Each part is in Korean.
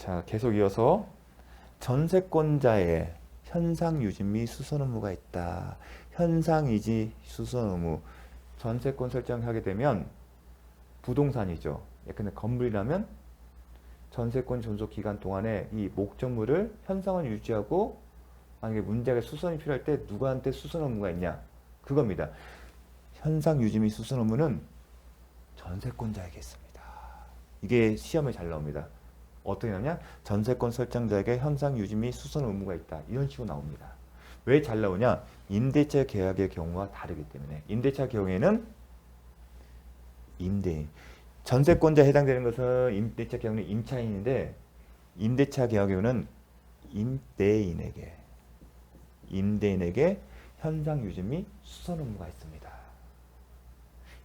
자, 계속 이어서 전세권자의 현상 유지 및 수선 의무가 있다. 현상 유지 수선 의무. 전세권 설정하게 되면 부동산이죠. 예컨대 건물이라면 전세권 존속 기간 동안에 이 목적물을 현상을 유지하고 만약에 문제가 수선이 필요할 때 누구한테 수선 의무가 있냐? 그겁니다. 현상 유지 및 수선 의무는 전세권자에게 있습니다. 이게 시험에 잘 나옵니다. 어떻게 나오냐? 전세권 설정자에게 현상 유지 및 수선 의무가 있다. 이런 식으로 나옵니다. 왜 잘 나오냐? 임대차 계약의 경우가 다르기 때문에. 임대차 경우에는 임대인, 전세권자에 해당되는 것은 임대차 계약은 임차인인데 임대차 계약에는 임대인에게 현상 유지 및 수선 의무가 있습니다.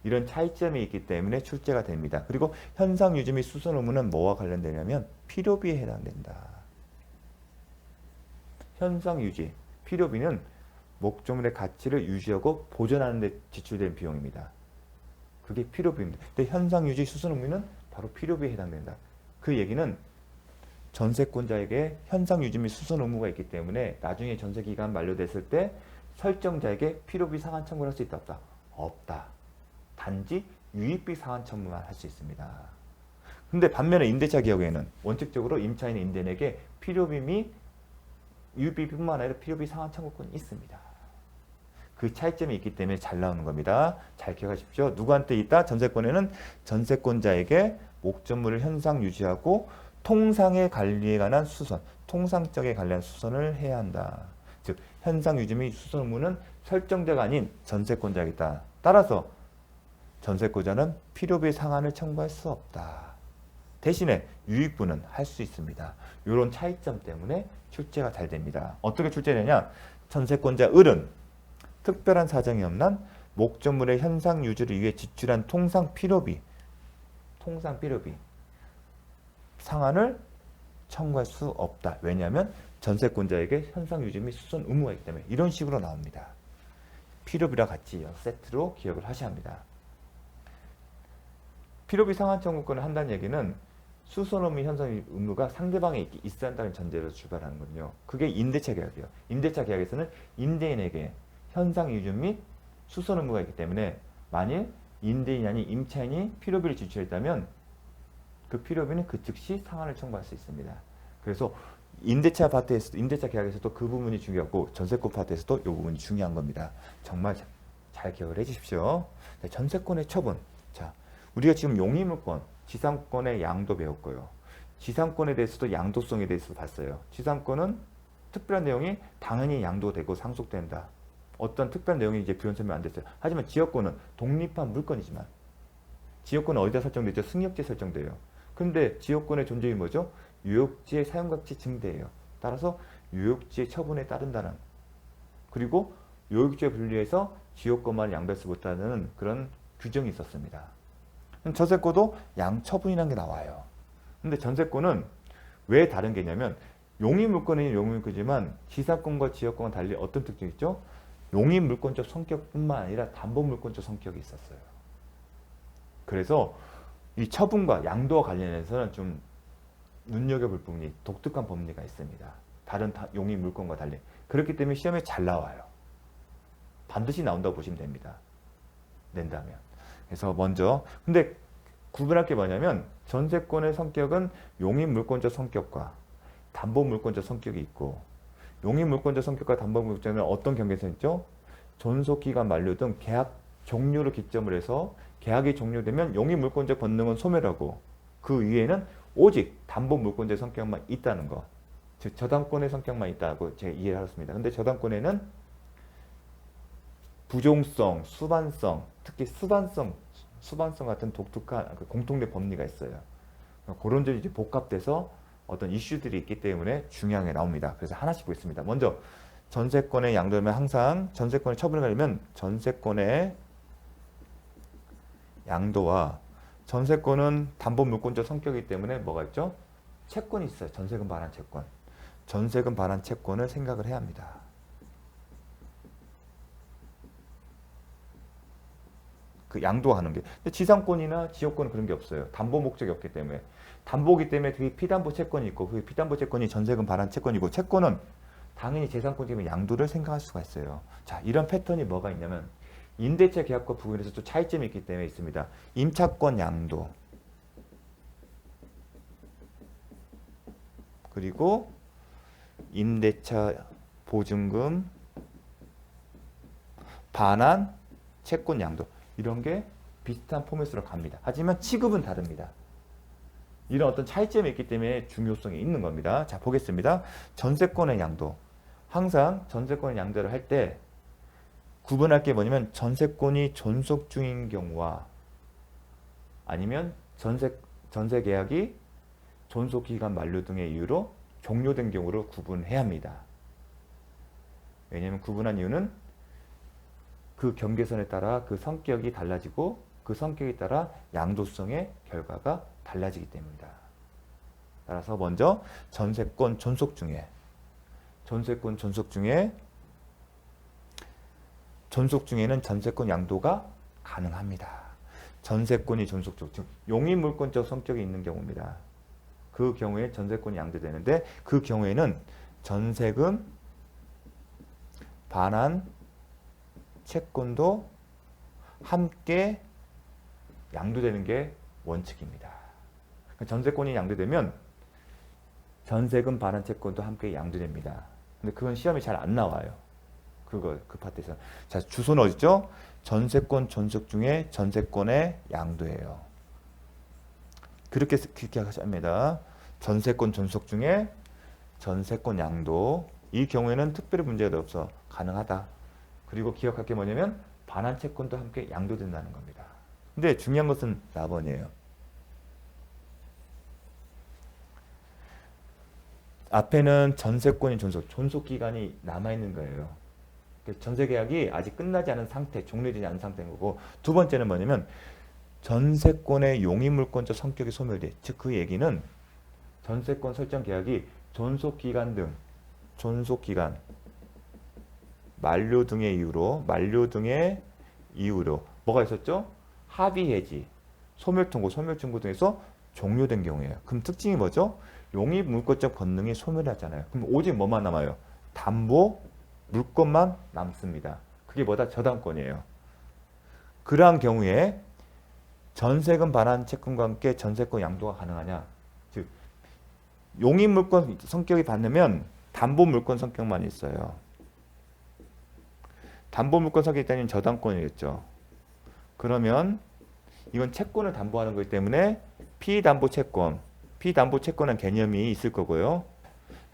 이런 차이점이 있기 때문에 출제가 됩니다. 그리고 현상 유지 및 수선 의무는 뭐와 관련되냐면 필요비에 해당된다. 현상 유지, 필요비는 목적물의 가치를 유지하고 보존하는 데 지출된 비용입니다. 그게 필요비입니다. 근데 현상 유지 수선 의무는 바로 필요비에 해당된다. 그 얘기는 전세권자에게 현상 유지 및 수선 의무가 있기 때문에 나중에 전세 기간 만료됐을 때 설정자에게 필요비 상환 청구를 할 수 있다 없다? 없다. 단지 유익비 상환 청구만 할 수 있습니다. 근데 반면에 임대차 계약에는 원칙적으로 임차인 임대인에게 필요비 및 유익비뿐만 아니라 필요비 상환 청구권이 있습니다. 그 차이점이 있기 때문에 잘 나오는 겁니다. 잘 기억하십시오. 누구한테 있다? 전세권에는 전세권자에게 목적물을 현상 유지하고 통상의 관리에 관한 수선, 통상적에 관련 수선을 해야 한다. 즉 현상 유지 및 수선 의무는 설정자가 아닌 전세권자에게 있다. 따라서 전세권자는 필요비 상환을 청구할 수 없다. 대신에 유익분은 할 수 있습니다. 이런 차이점 때문에 출제가 잘 됩니다. 어떻게 출제되냐? 전세권자 을은 특별한 사정이 없는 목적물의 현상 유지를 위해 지출한 통상 필요비 상환을 청구할 수 없다. 왜냐하면 전세권자에게 현상 유지 및 수선 의무가 있기 때문에 이런 식으로 나옵니다. 필요비랑 같이 세트로 기억을 하셔야 합니다. 필요비 상환 청구권을 한다는 얘기는 수선 의무, 현상 의무가 상대방에 있어야 한다는 전제로 출발하는 거든요. 그게 임대차 계약이에요. 임대차 계약에서는 임대인에게 현상 유지 및 수선 의무가 있기 때문에 만일 임대인이 아닌 임차인이 필요비를 지출했다면 그 필요비는 그 즉시 상환을 청구할 수 있습니다. 그래서 임대차 파트에서도, 임대차 계약에서도 그 부분이 중요하고 전세권 파트에서도 이 부분이 중요한 겁니다. 정말 잘 기억을 해주십시오. 전세권의 처분. 자, 우리가 지금 용의물권, 지상권의 양도 배웠고요. 지상권에 대해서도 양도성에 대해서 봤어요. 지상권은 특별한 내용이 당연히 양도되고 상속된다. 어떤 특별한 내용이 이제 부연 설명 안 됐어요. 하지만 지역권은 독립한 물건이지만 지역권은 어디다 설정되죠? 승역지에 설정돼요. 근데 지역권의 존재이 뭐죠? 유역지의 사용가치 증대예요. 따라서 유역지의 처분에 따른다는, 그리고 유역지에 분리해서 지역권만 양도해서 못하는 그런 규정이 있었습니다. 전세권도 양처분이라는 게 나와요. 근데 전세권은 왜 다른 게냐면 용의물권은 용의물권이지만 지상권과 지역권과 달리 어떤 특징이 있죠? 용의물권적 성격뿐만 아니라 담보물권적 성격이 있었어요. 그래서 이 처분과 양도와 관련해서는 좀 눈여겨볼 부분이 독특한 법리가 있습니다. 다른 용의물권과 달리. 그렇기 때문에 시험에 잘 나와요. 반드시 나온다고 보시면 됩니다. 낸다면. 그래서 먼저 근데 구분할 게 뭐냐면 전세권의 성격은 용의물권적 성격과 담보물권적 성격이 있고, 용의물권적 성격과 담보물권은 어떤 경계에서 있죠? 존속기간 만료 등 계약 종료를 기점으로 해서 계약이 종료되면 용의물권적 권능은 소멸하고 그 위에는 오직 담보물권적 성격만 있다는 거, 즉 저당권의 성격만 있다고 제가 이해를 하였습니다. 근데 저당권에는 부종성, 수반성, 특히 수반성 같은 독특한 공통된 법리가 있어요. 그런 점이 이제 복합돼서 어떤 이슈들이 있기 때문에 중요하게 나옵니다. 그래서 하나씩 보겠습니다. 먼저 전세권의 양도면 항상 전세권의 처분을 가려면 전세권의 양도와 전세권은 담보물권적 성격이기 때문에 뭐가 있죠? 채권이 있어요. 전세금 반환 채권. 전세금 반환 채권을 생각을 해야 합니다. 그 양도하는 게. 근데 지상권이나 지역권은 그런 게 없어요. 담보 목적이 없기 때문에. 담보기 때문에 그게 피담보 채권이 있고 그 피담보 채권이 전세금 반환 채권이고 채권은 당연히 재산권적인 양도를 생각할 수가 있어요. 자, 이런 패턴이 뭐가 있냐면 임대차 계약과 부분에서 또 차이점이 있기 때문에 있습니다. 임차권 양도 그리고 임대차 보증금 반환 채권 양도 이런 게 비슷한 포맷으로 갑니다. 하지만 취급은 다릅니다. 이런 어떤 차이점이 있기 때문에 중요성이 있는 겁니다. 자, 보겠습니다. 전세권의 양도. 항상 전세권의 양도를 할 때 구분할 게 뭐냐면 전세권이 존속 중인 경우와 아니면 전세 계약이 존속 기간 만료 등의 이유로 종료된 경우로 구분해야 합니다. 왜냐하면 구분한 이유는 그 경계선에 따라 그 성격이 달라지고 그 성격에 따라 양도성의 결과가 달라지기 때문이다. 따라서 먼저 전세권 존속 중에 존속 중에는 전세권 양도가 가능합니다. 전세권이 존속 중, 즉 용의물권적 성격이 있는 경우입니다. 그 경우에 전세권이 양도되는데 그 경우에는 전세금 반환 채권도 함께 양도되는 게 원칙입니다. 전세권이 양도되면 전세금 반환 채권도 함께 양도됩니다. 근데 그건 시험에 잘 안 나와요. 그 파트에서. 자, 주소는 어디죠? 전세권 존속 중에 전세권의 양도예요. 그렇게 하십니다. 전세권 존속 중에 전세권 양도. 이 경우에는 특별히 문제가 없어 가능하다. 그리고 기억할 게 뭐냐면 반환 채권도 함께 양도된다는 겁니다. 근데 중요한 것은 4번이에요. 앞에는 전세권이 존속 기간이 남아있는 거예요. 전세 계약이 아직 끝나지 않은 상태, 종료되지 않은 상태인 거고, 두 번째는 뭐냐면 전세권의 용의물권적 성격이 소멸돼. 즉 그 얘기는 전세권 설정 계약이 존속 기간 만료 등의 이유로 뭐가 있었죠? 합의 해지, 소멸 통고 등에서 종료된 경우예요. 그럼 특징이 뭐죠? 용의물권적 권능이 소멸하잖아요. 그럼 오직 뭐만 남아요? 담보 물권만 남습니다. 그게 뭐다? 저당권이에요. 그러한 경우에 전세금 반환 채권과 함께 전세권 양도가 가능하냐? 즉 용의물권 성격이 받으면 담보물권 성격만 있어요. 담보물권 성격이 있다면 저당권이겠죠. 그러면 이건 채권을 담보하는 거기 때문에 피담보 채권은 개념이 있을 거고요.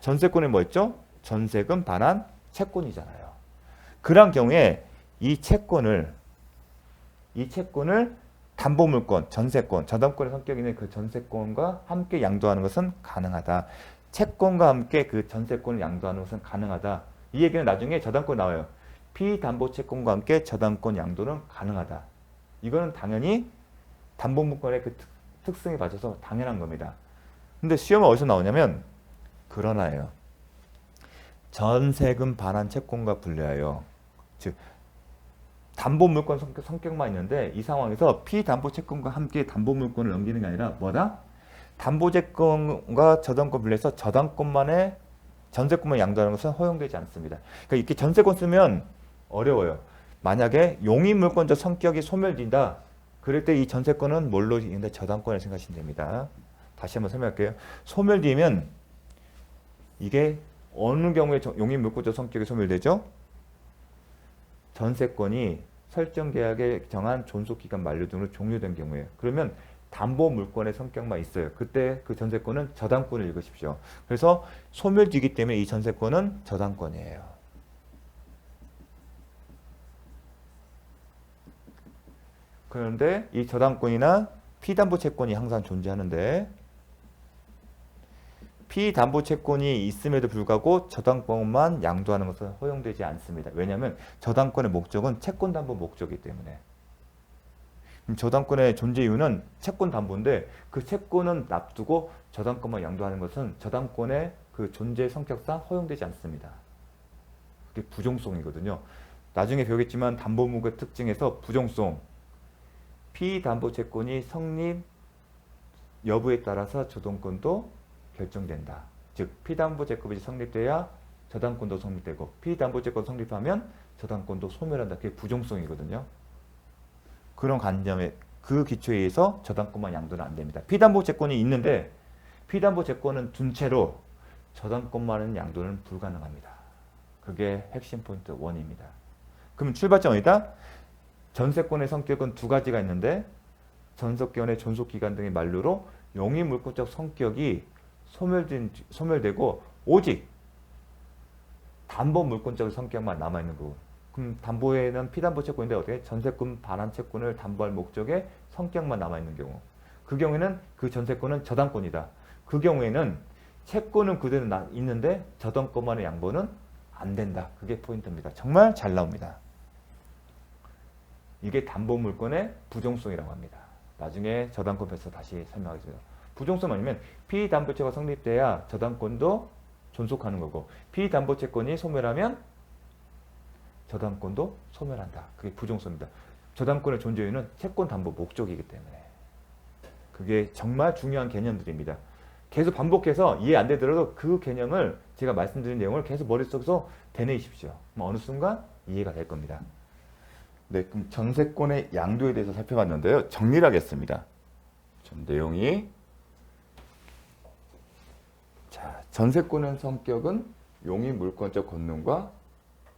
전세권은 뭐였죠? 전세금 반환 채권이잖아요. 그런 경우에 이 채권을 담보물권, 전세권, 저당권의 성격이 있는 그 전세권과 함께 양도하는 것은 가능하다. 채권과 함께 그 전세권을 양도하는 것은 가능하다. 이 얘기는 나중에 저당권 나와요. 피담보 채권과 함께 저당권 양도는 가능하다. 이거는 당연히 담보물권의 그 특성에 맞춰서 당연한 겁니다. 근데 시험은 어디서 나오냐면 그러나요. 전세금 반환 채권과 분류하여, 즉 담보물권 성격만 있는데 이 상황에서 피담보 채권과 함께 담보물권을 넘기는 게 아니라 뭐다? 담보채권과 저당권 분류해서 저당권만의 전세권만 양도하는 것은 허용되지 않습니다. 그러니까 이렇게 전세권 쓰면 어려워요. 만약에 용의물권적 성격이 소멸된다. 그럴 때 이 전세권은 뭘로 이긴다? 저당권을 생각하시면 됩니다. 다시 한번 설명할게요. 소멸되면 이게 어느 경우에 용의물권적 성격이 소멸되죠? 전세권이 설정 계약에 정한 존속기간 만료 등으로 종료된 경우에요. 그러면 담보물권의 성격만 있어요. 그때 그 전세권은 저당권을 읽으십시오. 그래서 소멸되기 때문에 이 전세권은 저당권이에요. 그런데 이 저당권이나 피담보 채권이 항상 존재하는데 피담보 채권이 있음에도 불구하고 저당권만 양도하는 것은 허용되지 않습니다. 왜냐하면 저당권의 목적은 채권 담보 목적이기 때문에. 저당권의 존재 이유는 채권 담보인데 그 채권은 납두고 저당권만 양도하는 것은 저당권의 그 존재 성격상 허용되지 않습니다. 그게 부종성이거든요. 나중에 배우겠지만 담보물의 특징에서 부종성, 피담보 채권이 여부에 따라서 저당권도 결정된다. 즉 피담보채권이 성립돼야 저당권도 성립되고 피담보채권 성립하면 저당권도 소멸한다. 그게 부종성이거든요. 그런 관점에 그 기초에 의해서 저당권만 양도는 안 됩니다. 피담보채권이 있는데 피담보채권은 둔 채로 저당권만은 양도는 불가능합니다. 그게 핵심 포인트 1입니다. 그럼 출발점 어디다? 전세권의 성격은 두 가지가 있는데 전세권의 존속기간 등의 만료로 용의물권적 성격이 소멸되고 오직 담보물권적 성격만 남아있는 거고, 그럼 담보에는 피담보채권인데 어떻게 전세권 반환채권을 담보할 목적의 성격만 남아있는 경우, 그 경우에는 그 전세권은 저당권이다. 그 경우에는 채권은 그대로 있는데 저당권만의 양보는 안 된다. 그게 포인트입니다. 정말 잘 나옵니다. 이게 담보물권의 부종성이라고 합니다. 나중에 저당권 편에서 다시 설명하겠습니다. 부종성 아니면 피담보채가 성립돼야 저당권도 존속하는 거고 피담보채권이 소멸하면 저당권도 소멸한다. 그게 부종성입니다. 저당권의 존재 이유는 채권 담보 목적이기 때문에. 그게 정말 중요한 개념들입니다. 계속 반복해서 이해 안 되더라도 그 개념을 제가 말씀드린 내용을 계속 머릿속에서 되뇌이십시오. 어느 순간 이해가 될 겁니다. 네, 그럼 전세권의 양도에 대해서 살펴봤는데요. 정리를 하겠습니다. 좀 내용이 자, 전세권의 성격은 용의물권적 권능과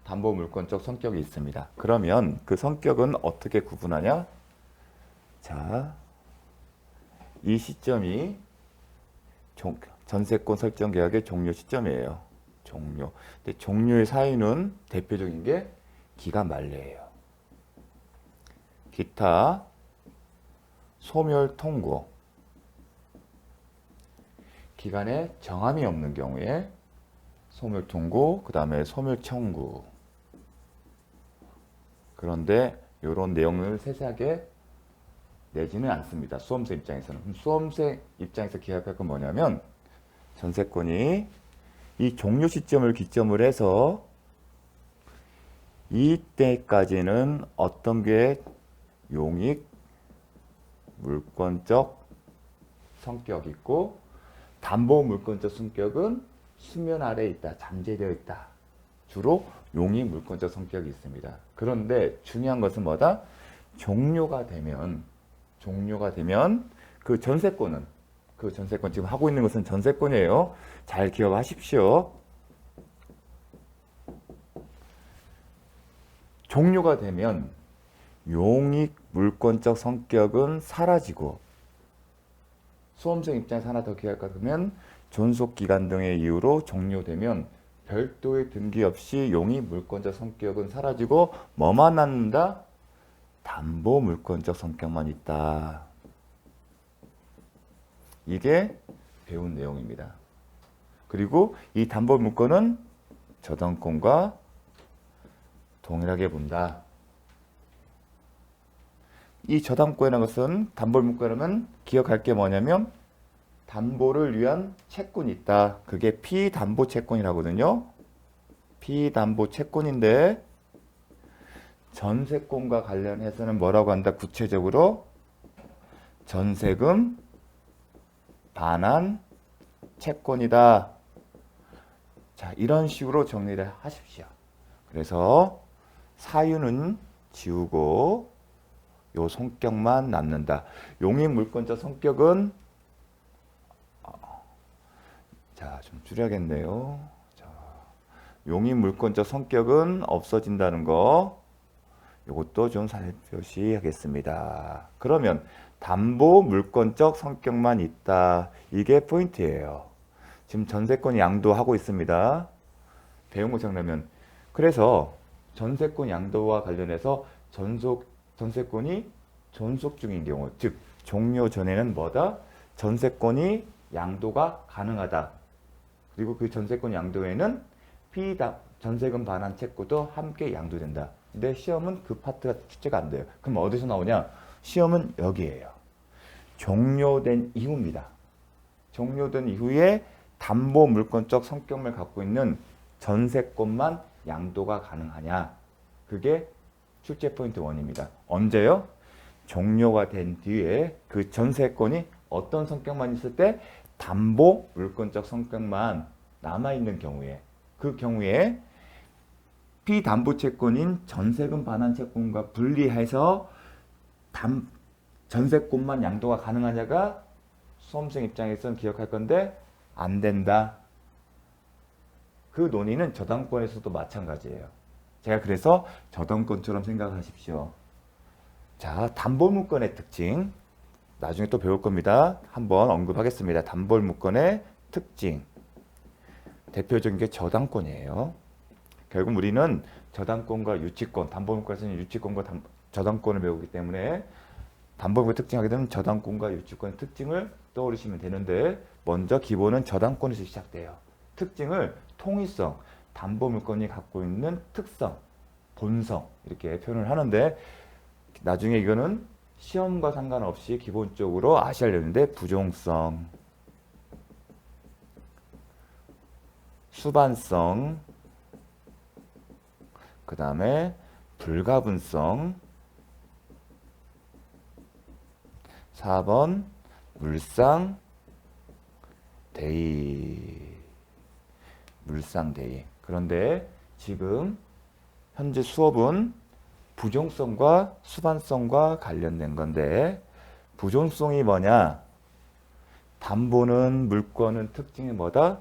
담보물권적 성격이 있습니다. 그러면 그 성격은 어떻게 구분하냐? 자, 이 시점이 전세권 설정 계약의 종료 시점이에요. 종료. 근데 종료의 사유는 대표적인 게 기간 만료예요. 기타 소멸 통고. 기간에 정함이 없는 경우에 소멸 통고, 그 다음에 소멸 청구. 그런데 이런 내용을 세세하게 내지는 않습니다. 수험생 입장에서는. 그럼 수험생 입장에서 기억할 건 뭐냐면 전세권이 이 종료 시점을 기점으로 해서 이때까지는 어떤 게 용익 물권적 성격이 있고 담보 물권적 성격은 수면 아래에 있다. 잠재되어 있다. 주로 용익 물권적 성격이 있습니다. 그런데 중요한 것은 뭐다? 종료가 되면 그 전세권은 지금 하고 있는 것은 전세권이에요. 잘 기억하십시오. 종료가 되면 용익 물권적 성격은 사라지고 수험생 입장에서 하나 더 기억하면 존속기간 등의 이유로 종료되면 별도의 등기 없이 용익 물권적 성격은 사라지고 뭐만 남는다? 담보 물권적 성격만 있다. 이게 배운 내용입니다. 그리고 이 담보 물권은 저당권과 동일하게 본다. 이 저당권이라는 것은 담보 물권이라면 기억할 게 뭐냐면 담보를 위한 채권이 있다. 그게 피담보 채권이라거든요. 피담보 채권인데 전세권과 관련해서는 뭐라고 한다? 구체적으로 전세금 반환 채권이다. 자, 이런 식으로 정리를 하십시오. 그래서 사유는 지우고 요 성격만 남는다. 용익 물권적 성격은 자, 좀 줄여야겠네요. 자, 용익 물권적 성격은 없어진다는 거 이것도 좀 살펴보시겠습니다. 그러면 담보 물권적 성격만 있다. 이게 포인트예요. 지금 전세권 양도하고 있습니다. 배운 거 정리하면 그래서 전세권 양도와 관련해서 전세권이 존속 중인 경우, 즉 종료 전에는 뭐다? 전세권이 양도가 가능하다. 그리고 그 전세권 양도에는 전세금 반환 채권도 함께 양도된다. 근데 시험은 그 파트가 출제가 안 돼요. 그럼 어디서 나오냐? 시험은 여기에요. 종료된 이후입니다. 종료된 이후에 담보 물권적 성격을 갖고 있는 전세권만 양도가 가능하냐? 그게 출제 포인트 1입니다. 언제요? 종료가 된 뒤에 그 전세권이 어떤 성격만 있을 때 담보 물권적 성격만 남아있는 경우에 그 경우에 피담보 채권인 전세금 반환 채권과 분리해서 전세권만 양도가 가능하냐가 수험생 입장에서는 기억할 건데 안 된다. 그 논의는 저당권에서도 마찬가지예요. 제가 그래서 저당권처럼 생각하십시오. 자, 담보물권의 특징 나중에 또 배울 겁니다. 한번 언급하겠습니다. 담보물권의 특징 대표적인 게 저당권이에요. 결국 우리는 저당권과 유치권, 담보물권에서는 유치권과 저당권을 배우기 때문에 담보물권 특징하게 되면 저당권과 유치권의 특징을 떠올리시면 되는데 먼저 기본은 저당권에서 시작돼요. 특징을 통일성, 담보물권이 갖고 있는 특성, 본성 이렇게 표현을 하는데 나중에 이거는 시험과 상관없이 기본적으로 아셔야 되는데 부종성, 수반성, 그 다음에 불가분성, 4번 물상대의. 그런데 지금 현재 수업은 부종성과 수반성과 관련된 건데 부종성이 뭐냐? 담보는 물권은 특징이 뭐다?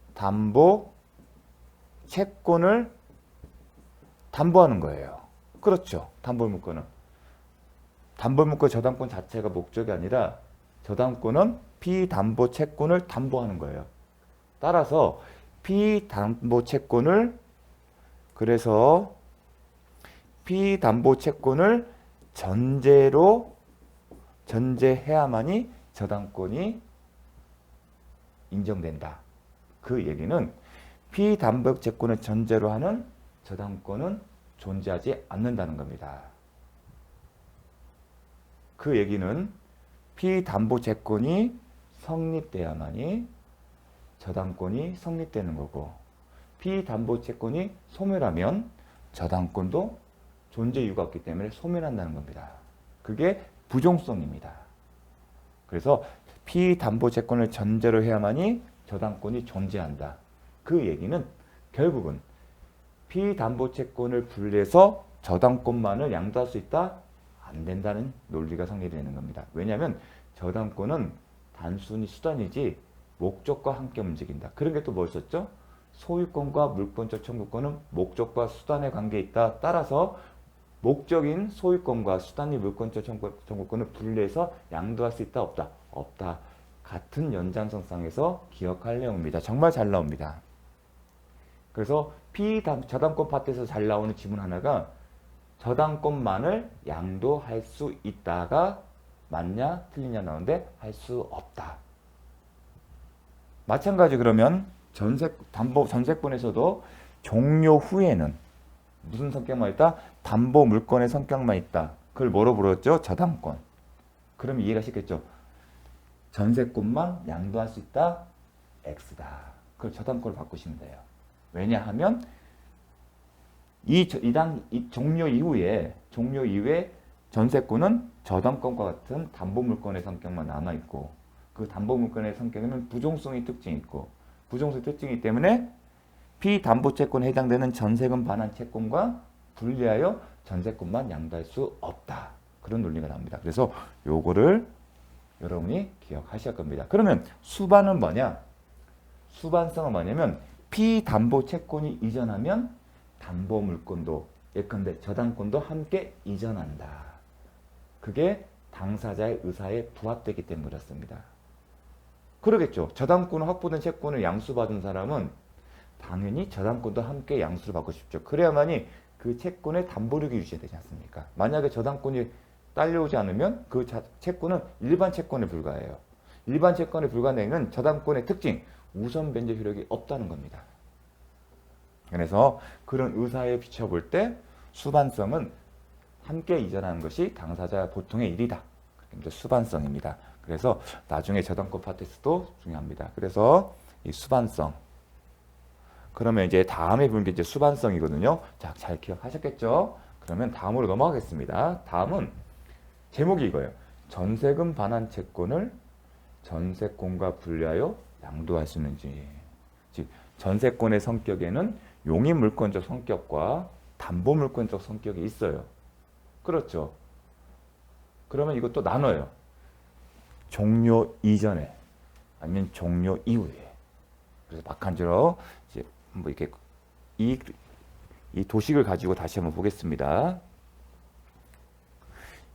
피담보 채권을 담보하는 거예요. 그렇죠. 담보물권은. 담보물권 저당권 자체가 목적이 아니라 저당권은 피담보 채권을 담보하는 거예요. 따라서 피담보 채권을 그래서 피담보 채권을 전제해야만이 저당권이 인정된다. 그 얘기는 피담보 채권을 전제로 하는 저당권은 존재하지 않는다는 겁니다. 그 얘기는 피담보 채권이 성립돼야만이 저당권이 성립되는 거고 피담보 채권이 소멸하면 저당권도 존재 이유가 없기 때문에 소멸한다는 겁니다. 그게 부종성입니다. 그래서 피담보 채권을 전제로 해야만이 저당권이 존재한다. 그 얘기는 결국은 피담보 채권을 분리해서 저당권만을 양도할 수 있다? 안 된다는 논리가 성립되는 겁니다. 왜냐하면 저당권은 단순히 수단이지 목적과 함께 움직인다. 그런 게 또 뭐였었죠? 소유권과 물권적 청구권은 목적과 수단의 관계에 있다. 따라서 목적인 소유권과 수단이 물권적 청구권을 분리해서 양도할 수 있다? 없다? 없다. 같은 연장선상에서 기억할 내용입니다. 정말 잘 나옵니다. 그래서 저당권 파트에서 잘 나오는 지문 하나가 저당권만을 양도할 수 있다가 맞냐 틀리냐 나오는데 할 수 없다. 마찬가지 그러면 전세권에서도 종료 후에는 무슨 성격만 있다? 담보 물권의 성격만 있다. 그걸 뭐로 불렀죠? 저당권. 그럼 이해가 쉽겠죠? 전세권만 양도할 수 있다? X다. 그걸 저당권을 바꾸시면 돼요. 왜냐하면 이 종료 이후에 전세권은 저당권과 같은 담보물권의 성격만 남아있고 그 담보물권의 성격에는 부종성의 특징이 있고 부종성의 특징이기 때문에 피담보채권에 해당되는 전세금 반환 채권과 분리하여 전세권만 양도할 수 없다. 그런 논리가 나옵니다. 그래서 요거를 여러분이 기억하실 겁니다. 그러면 수반은 뭐냐? 수반성은 뭐냐면 피담보채권이 이전하면 담보물권도 예컨대 저당권도 함께 이전한다. 그게 당사자의 의사에 부합되기 때문에 그렇습니다. 그러겠죠. 저당권을 확보된 채권을 양수받은 사람은 당연히 저당권도 함께 양수를 받고 싶죠. 그래야만이 그 채권의 담보력이 유지되지 않습니까? 만약에 저당권이 딸려오지 않으면 그 채권은 일반 채권에 불과해요. 일반 채권에 불과한 데는 저당권의 특징, 우선 변제 효력이 없다는 겁니다. 그래서 그런 의사에 비춰볼 때 수반성은 함께 이전하는 것이 당사자 보통의 일이다. 그게 수반성입니다. 그래서 나중에 저당권 파트에서도 중요합니다. 그래서 이 수반성. 그러면 이제 다음에 보는 게 이제 수반성이거든요. 자, 잘 기억하셨겠죠? 그러면 다음으로 넘어가겠습니다. 다음은 제목이 이거예요. 전세금 반환 채권을 전세권과 분리하여 양도할 수 있는지. 즉 전세권의 성격에는 용익물권적 성격과 담보물권적 성격이 있어요. 그렇죠. 그러면 이것도 나눠요. 종료 이전에 아니면 종료 이후에. 그래서 박한주로 이제 뭐 이렇게 이 도식을 가지고 다시 한번 보겠습니다.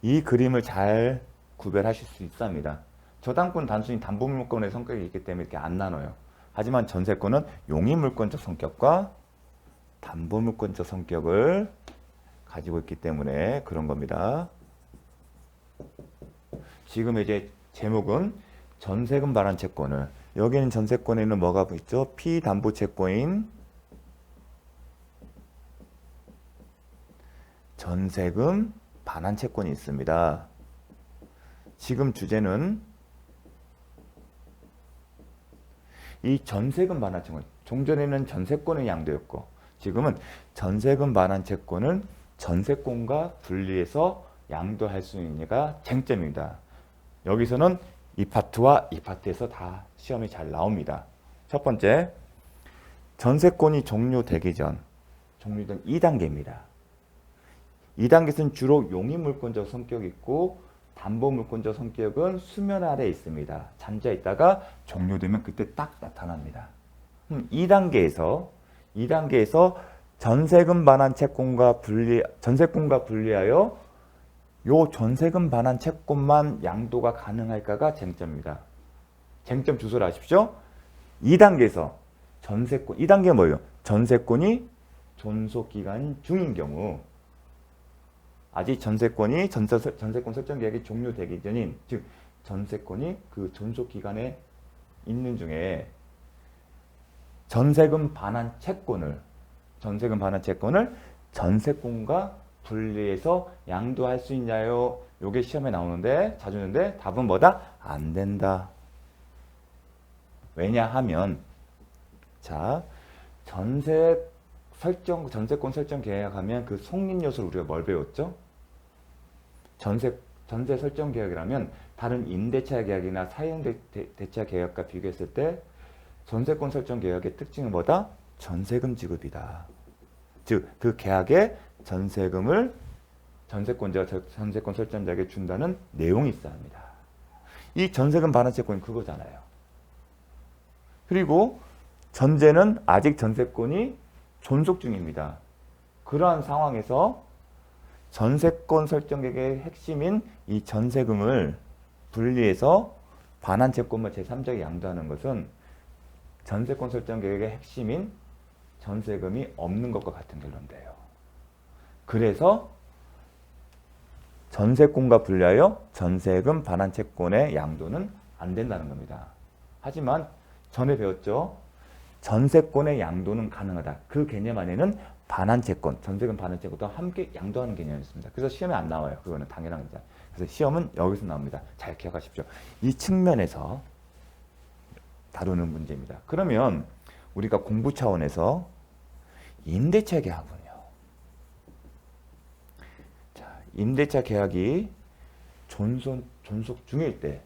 이 그림을 잘 구별하실 수 있습니다. 저당권 단순히 담보물권의 성격이 있기 때문에 이렇게 안 나눠요. 하지만 전세권은 용익물권적 성격과 담보물권적 성격을 가지고 있기 때문에 그런 겁니다. 지금 이제 제목은 전세금 반환 채권을, 여기는 전세권에는 뭐가 있죠? 피담보채권인 전세금 반환 채권이 있습니다. 지금 주제는 이 전세금 반환 채권, 종전에는 전세권의 양도였고 지금은 전세금 반환 채권을 전세권과 분리해서 양도할 수 있느냐가 쟁점입니다. 여기서는 이 파트와 이 파트에서 다 시험이 잘 나옵니다. 첫 번째, 전세권이 종료되기 전, 종료된 2단계입니다. 2단계에서는 주로 용익물권적 성격이 있고 담보물권적 성격은 수면 아래에 있습니다. 잠재 있다가 종료되면 그때 딱 나타납니다. 2단계에서 전세금 반환 채권과 전세권과 분리하여 요 전세금 반환 채권만 양도가 가능할까가 쟁점입니다. 쟁점 주소를 아십시오. 2단계에서 전세권, 2단계 뭐예요? 전세권이 존속기간 중인 경우, 아직 전세권이 전세권 설정 계약이 종료되기 전인, 즉 전세권이 그 존속기간에 있는 중에 전세금 반환 채권을 전세권과 분리해서 양도할 수 있냐요? 요게 시험에 나오는데 자주 있는데 답은 뭐다? 안 된다. 왜냐하면 자, 전세권 설정 계약하면 그 성립 요소를 우리가 뭘 배웠죠? 전세 설정 계약이라면 다른 임대차 계약이나 사용대차 계약과 비교했을 때 전세권 설정 계약의 특징은 뭐다? 전세금 지급이다. 즉, 그 계약에 전세금을 전세권자가 전세권 설정자에게 준다는 내용이 있어야 합니다. 이 전세금 반환 채권이 그거잖아요. 그리고 전제는 아직 전세권이 존속 중입니다. 그러한 상황에서 전세권 설정 계획의 핵심인 이 전세금을 분리해서 반환 채권만 제3자에게 양도하는 것은 전세권 설정 계획의 핵심인 전세금이 없는 것과 같은 결론돼요. 그래서 전세권과 분리하여 전세금 반환 채권의 양도는 안 된다는 겁니다. 하지만 전에 배웠죠. 전세권의 양도는 가능하다. 그 개념 안에는 반환 채권, 전세금 반환 채권도 함께 양도하는 개념이 있습니다. 그래서 시험에 안 나와요. 그거는 당연한 거죠. 그래서 시험은 여기서 나옵니다. 잘 기억하십시오. 이 측면에서 다루는 문제입니다. 그러면 우리가 공부 차원에서 임대차 계약은요. 자, 임대차 계약이 존속 중일 때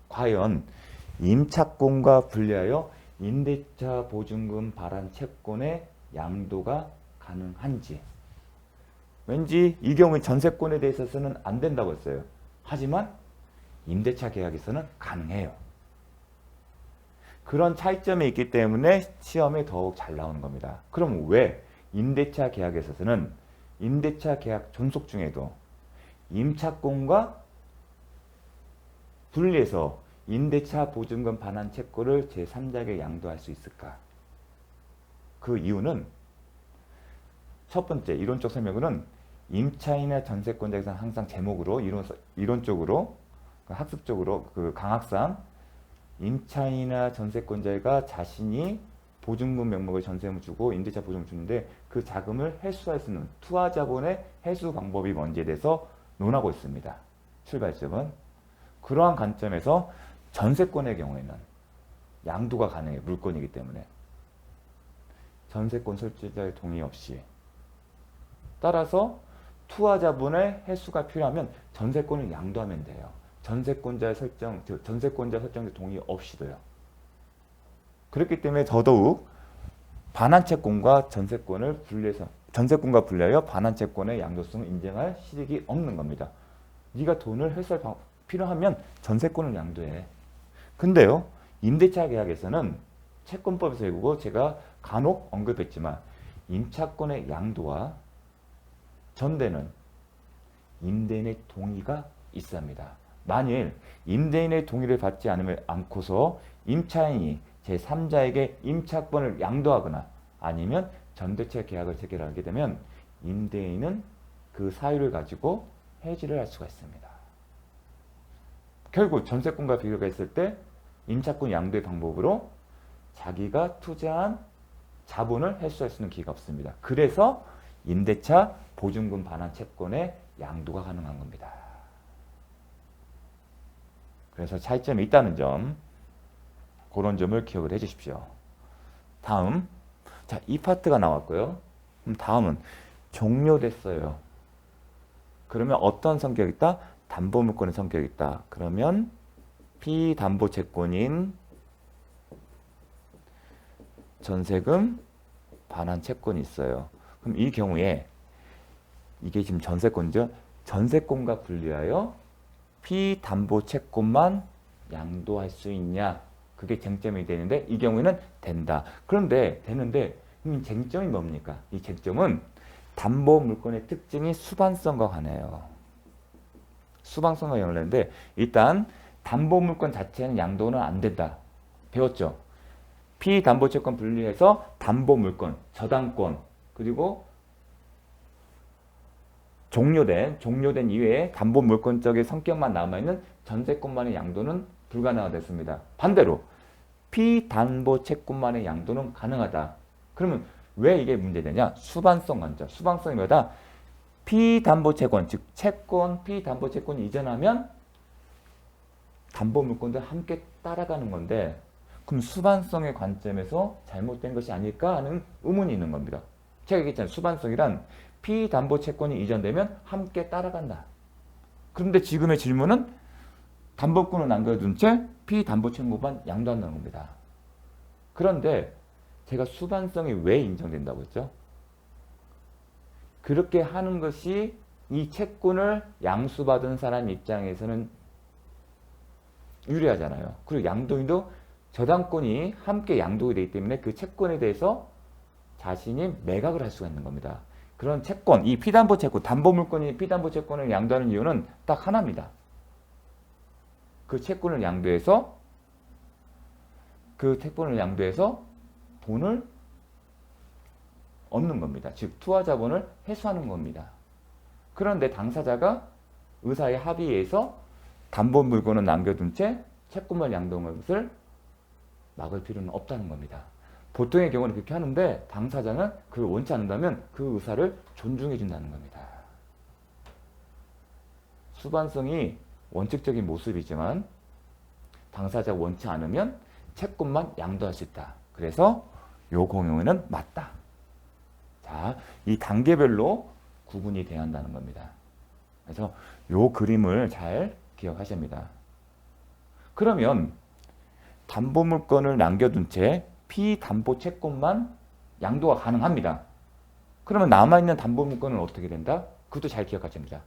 과연 임차권과 분리하여 임대차 보증금 반환 채권의 양도가 가능한지. 왠지 이 경우에 전세권에 대해서는 안 된다고 했어요. 하지만 임대차 계약에서는 가능해요. 그런 차이점이 있기 때문에 시험에 더욱 잘 나오는 겁니다. 그럼 왜 임대차 계약에서는 임대차 계약 존속 중에도 임차권과 분리해서 임대차 보증금 반환 채권을 제3자에게 양도할 수 있을까? 그 이유는 첫 번째 이론적 설명으로는 임차인이나 전세권자에서는 항상 제목으로 이론적으로 학습적으로 그 강학상 임차인이나 전세권자가 자신이 보증금 명목의 전세금을 주고 임대차 보증금을 주는데 그 자금을 회수할 수 있는 투하자본의 회수 방법이 뭔지에 대해서 논하고 있습니다. 출발점은 그러한 관점에서 전세권의 경우에는 양도가 가능해요. 물권이기 때문에. 전세권 설정자의 동의 없이. 따라서 투하자본의 회수가 필요하면 전세권을 양도하면 돼요. 전세권자 설정자 동의 없이도요. 그렇기 때문에 더더욱 반환채권과 전세권과 분리하여 반환채권의 양도성을 인정할 실익이 없는 겁니다. 네가 돈을 회수할 필요하면 전세권을 양도해. 근데요, 임대차 계약에서는 채권법에서 이고 제가 간혹 언급했지만 임차권의 양도와 전대는 임대인의 동의가 있어야 합니다. 만일 임대인의 동의를 받지 않고서 임차인이 제3자에게 임차권을 양도하거나 아니면 전대차 계약을 체결하게 되면 임대인은 그 사유를 가지고 해지를 할 수가 있습니다. 결국 전세권과 비교가 있을 때 임차권 양도의 방법으로 자기가 투자한 자본을 회수할 수 있는 기회가 없습니다. 그래서 임대차 보증금 반환 채권의 양도가 가능한 겁니다. 그래서 차이점이 있다는 점, 그런 점을 기억을 해 주십시오. 다음, 자, 이 파트가 나왔고요. 그럼 다음은 종료됐어요. 그러면 어떤 성격이 있다? 담보물권의 성격이 있다. 그러면 피담보채권인 전세금 반환 채권이 있어요. 그럼 이 경우에 이게 지금 전세권이죠. 전세권과 분리하여 피담보채권만 양도할 수 있냐? 그게 쟁점이 되는데 이 경우에는 된다. 그런데 되는데 쟁점이 뭡니까? 이 쟁점은 담보물권의 특징이 수반성과 관해요. 수반성과 연관되는데 일단 담보물권 자체는 양도는 안 된다. 배웠죠? 피담보채권 분리해서 담보물권, 저당권, 그리고 종료된 이외에 담보물권적인 성격만 남아있는 전세권만의 양도는 불가능하다 됐습니다. 반대로 피담보채권만의 양도는 가능하다. 그러면 왜 이게 문제되냐? 수반성 관점. 수반성이 뭐다? 피담보채권, 즉 채권, 피담보채권이 이전하면 담보물권도 함께 따라가는 건데 그럼 수반성의 관점에서 잘못된 것이 아닐까 하는 의문이 있는 겁니다. 제가 얘기했잖아요. 수반성이란 피담보채권이 이전되면 함께 따라간다. 그런데 지금의 질문은 담보권을 남겨둔 채 피담보채권만 양도한다는 겁니다. 그런데 제가 수반성이 왜 인정된다고 했죠? 그렇게 하는 것이 이 채권을 양수받은 사람 입장에서는 유리하잖아요. 그리고 양도인도 저당권이 함께 양도가 되기 때문에 그 채권에 대해서 자신이 매각을 할 수가 있는 겁니다. 그런 채권, 이 피담보채권, 담보물권이 피담보채권을 양도하는 이유는 딱 하나입니다. 그 채권을 양도해서 돈을 얻는 겁니다. 즉 투하자본을 회수하는 겁니다. 그런데 당사자가 의사의 합의에서 담보물권을 남겨둔 채 채권만 양도하는 것을 막을 필요는 없다는 겁니다. 보통의 경우는 그렇게 하는데 당사자는 그걸 원치 않는다면 그 의사를 존중해 준다는 겁니다. 수반성이 원칙적인 모습이지만 당사자가 원치 않으면 채권만 양도할 수 있다. 그래서 요 경우에는 맞다. 자, 이 단계별로 구분이 돼야 한다는 겁니다. 그래서 요 그림을 잘 기억하셔야 합니다. 그러면 담보물권을 남겨둔 채 피담보채권만 양도가 가능합니다. 그러면 남아있는 담보물권은 어떻게 된다? 그것도 잘 기억하셔야 합니다.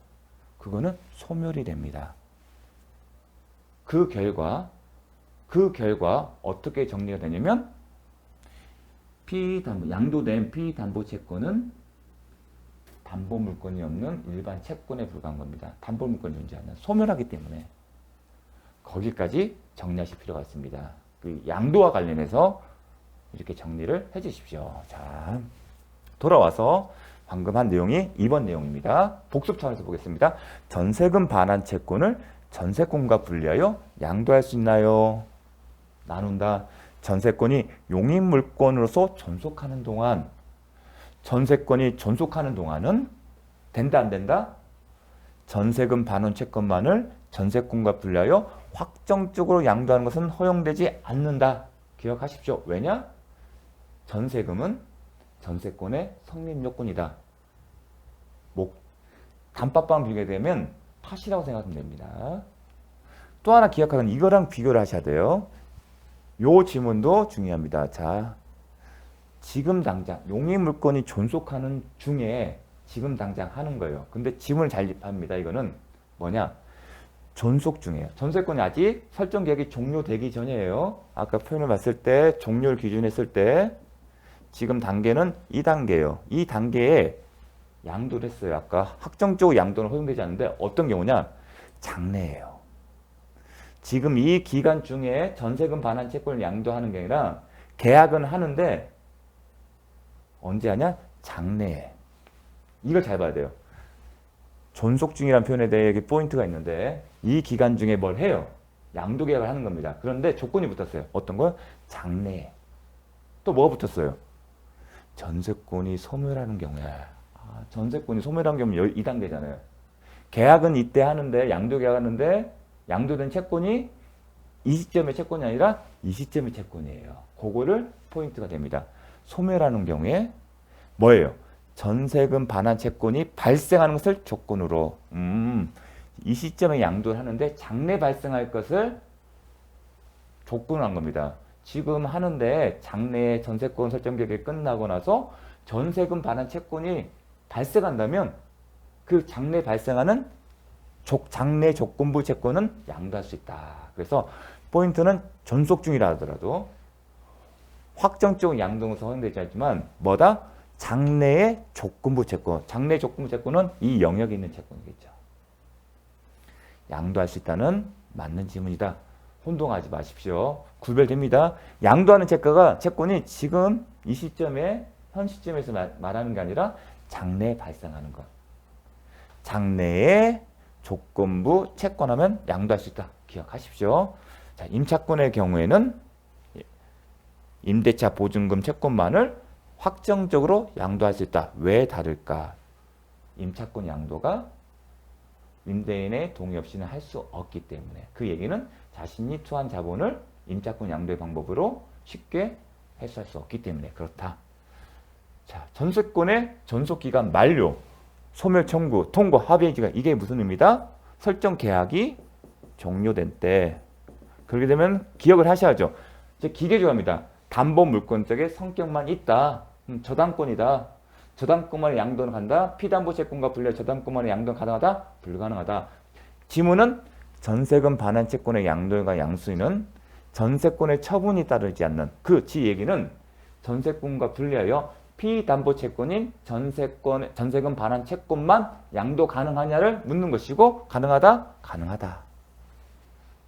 그거는 소멸이 됩니다. 그 결과 어떻게 정리가 되냐면 양도된 피담보채권은 담보물권이 없는 일반 채권에 불과한 겁니다. 담보물권이 존재하는 소멸하기 때문에 거기까지 정리하실 필요가 있습니다. 그 양도와 관련해서 이렇게 정리를 해 주십시오. 자, 돌아와서 방금 한 내용이 이번 내용입니다. 복습 차원에서 보겠습니다. 전세금 반환 채권을 전세권과 분리하여 양도할 수 있나요? 나눈다. 전세권이 용익물권으로서 존속하는 동안 전세권이 존속하는 동안은 된다 안 된다? 전세금 반환 채권만을 전세권과 분리하여 확정적으로 양도하는 것은 허용되지 않는다. 기억하십시오. 왜냐? 전세금은 전세권의 성립요건이다. 단팥빵 비교되면 팥이라고 생각하면 됩니다. 또 하나 기억하는 이거랑 비교를 하셔야 돼요. 요 지문도 중요합니다. 자, 지금 당장 용의 물건이 존속하는 중에 지금 당장 하는 거예요. 근데 지문을 잘 합니다. 이거는 뭐냐? 존속 중이에요. 전세권이 아직 설정 계약이 종료되기 전이에요. 아까 표현을 봤을 때 종료를 기준했을 때 지금 단계는 이 단계예요. 이 단계에 양도를 했어요. 아까 확정적 양도는 허용되지 않는데 어떤 경우냐? 장래예요. 지금 이 기간 중에 전세금 반환 채권을 양도하는 게 아니라 계약은 하는데 언제 하냐? 장래에. 이걸 잘 봐야 돼요. 존속 중이라는 표현에 대해 여기 포인트가 있는데 이 기간 중에 뭘 해요? 양도 계약을 하는 겁니다. 그런데 조건이 붙었어요. 어떤 거? 장래에. 또 뭐가 붙었어요? 전세권이 소멸하는 경우에. 전세권이 소멸하는 경우는 2단계잖아요. 계약은 이때 하는데 양도 계약하는데 양도된 채권이 이 시점의 채권이 아니라 이 시점의 채권이에요. 그거를 포인트가 됩니다. 소멸하는 경우에 뭐예요? 전세금 반환 채권이 발생하는 것을 조건으로 이 시점에 양도를 하는데 장래 발생할 것을 조건으로 한 겁니다. 지금 하는데 장래에 전세권 설정 계획이 끝나고 나서 전세금 반환 채권이 발생한다면 그 장래 발생하는 장래 조건부 채권은 양도할 수 있다. 그래서 포인트는 존속 중이라 하더라도 확정적 양도에서 허용되지 않지만 뭐다? 장래의 조건부 채권. 장래 조건부 채권은 이 영역에 있는 채권이겠죠. 양도할 수 있다는 맞는 지문이다. 혼동하지 마십시오. 구별됩니다. 양도하는 채권이 지금 이 시점에 현 시점에서 말하는 게 아니라 장래에 발생하는 것. 장래의 조건부 채권하면 양도할 수 있다. 기억하십시오. 자, 임차권의 경우에는 임대차 보증금 채권만을 확정적으로 양도할 수 있다. 왜 다를까? 임차권 양도가 임대인의 동의 없이는 할 수 없기 때문에. 그 얘기는 자신이 투한 자본을 임차권 양도의 방법으로 쉽게 해소할 수 없기 때문에 그렇다. 자, 전세권의 전속기간 만료, 소멸 청구, 통고, 합의의 기간. 이게 무슨 의미다? 설정 계약이 종료된 때. 그렇게 되면 기억을 하셔야죠. 이제 기계 조합입니다. 담보 물권적의 성격만 있다. 저당권이다. 저당권만의 양도는 간다. 피담보 채권과 분리해 저당권만의 양도는 가능하다. 불가능하다. 지문은 전세금 반환 채권의 양도과 양수인은 전세권의 처분이 따르지 않는 지 얘기는 전세권과 분리하여 피담보 채권인 전세금 반환 채권만 양도 가능하냐를 묻는 것이고 가능하다? 가능하다.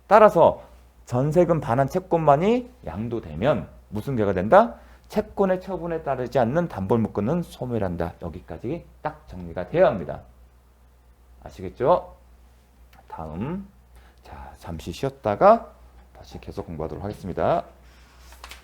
따라서 전세금 반환 채권만이 양도되면 무슨 결과가 된다? 채권의 처분에 따르지 않는 담보 물권은 소멸한다. 여기까지 딱 정리가 되어야 합니다. 아시겠죠? 다음. 자, 잠시 쉬었다가 다시 계속 공부하도록 하겠습니다.